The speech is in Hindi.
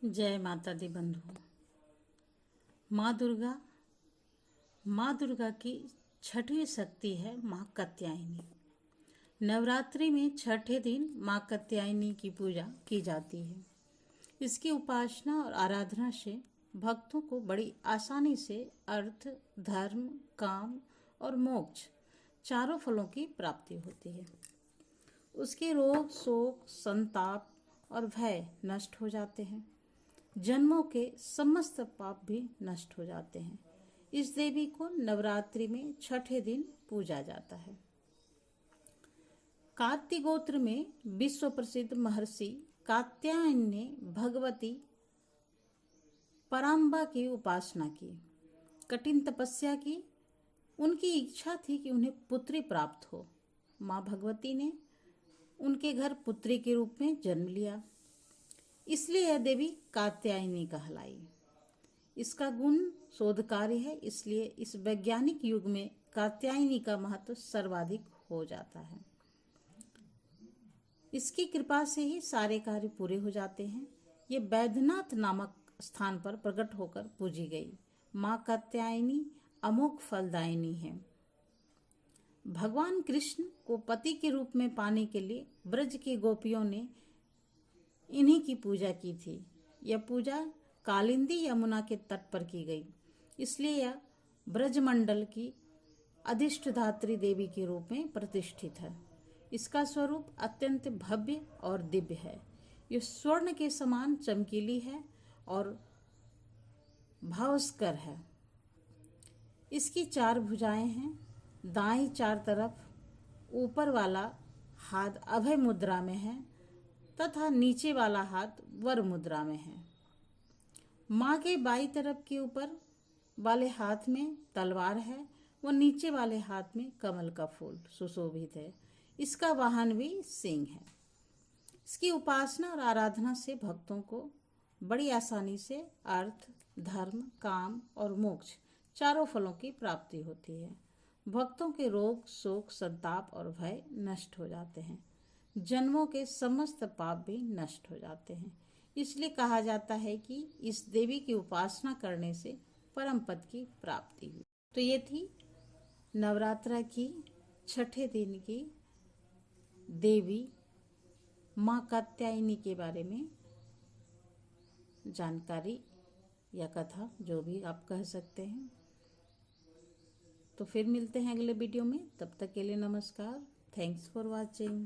जय माता दी बंधु। माँ दुर्गा की छठवीं शक्ति है माँ कात्यायनी। नवरात्रि में छठे दिन माँ कात्यायनी की पूजा की जाती है। इसकी उपासना और आराधना से भक्तों को बड़ी आसानी से अर्थ, धर्म, काम और मोक्ष चारों फलों की प्राप्ति होती है। उसके रोग, शोक, संताप और भय नष्ट हो जाते हैं। जन्मों के समस्त पाप भी नष्ट हो जाते हैं। इस देवी को नवरात्रि में छठे दिन पूजा जाता है। कात्य गोत्र में विश्व प्रसिद्ध महर्षि कात्यायन ने भगवती पराम्बा की उपासना की, कठिन तपस्या की। उनकी इच्छा थी कि उन्हें पुत्री प्राप्त हो। माँ भगवती ने उनके घर पुत्री के रूप में जन्म लिया, इसलिए यह देवी कात्यायनी कहलाई। इसका गुण शोधकारी है, इसलिए इस वैज्ञानिक युग में कात्यायनी का महत्व सर्वाधिक हो जाता है। इसकी कृपा से ही सारे कार्य पूरे हो जाते हैं। ये बैद्यनाथ नामक स्थान पर प्रकट होकर पूजी गई माँ कात्यायनी अमोघ फलदायिनी है। भगवान कृष्ण को पति के रूप में पाने के लिए ब्रज की गोपियों ने इन्हीं की पूजा की थी। यह पूजा कालिंदी यमुना के तट पर की गई, इसलिए यह ब्रजमंडल की अधिष्ठधात्री देवी के रूप में प्रतिष्ठित है। इसका स्वरूप अत्यंत भव्य और दिव्य है। यह स्वर्ण के समान चमकीली है और भास्कर है। इसकी 4 भुजाएं हैं। दाईं 4 तरफ ऊपर वाला हाथ अभय मुद्रा में है तथा नीचे वाला हाथ वर मुद्रा में है। माँ के बाईं तरफ के ऊपर वाले हाथ में तलवार है व नीचे वाले हाथ में कमल का फूल सुशोभित है। इसका वाहन भी सिंह है। इसकी उपासना और आराधना से भक्तों को बड़ी आसानी से अर्थ, धर्म, काम और मोक्ष चारों फलों की प्राप्ति होती है। भक्तों के रोग, शोक, संताप और भय नष्ट हो जाते हैं। जन्मों के समस्त पाप भी नष्ट हो जाते हैं। इसलिए कहा जाता है कि इस देवी की उपासना करने से परम पद की प्राप्ति हुई। तो ये थी नवरात्रा की छठे दिन की देवी माँ कात्यायनी के बारे में जानकारी या कथा, जो भी आप कह सकते हैं। तो फिर मिलते हैं अगले वीडियो में। तब तक के लिए नमस्कार। Thanks for watching.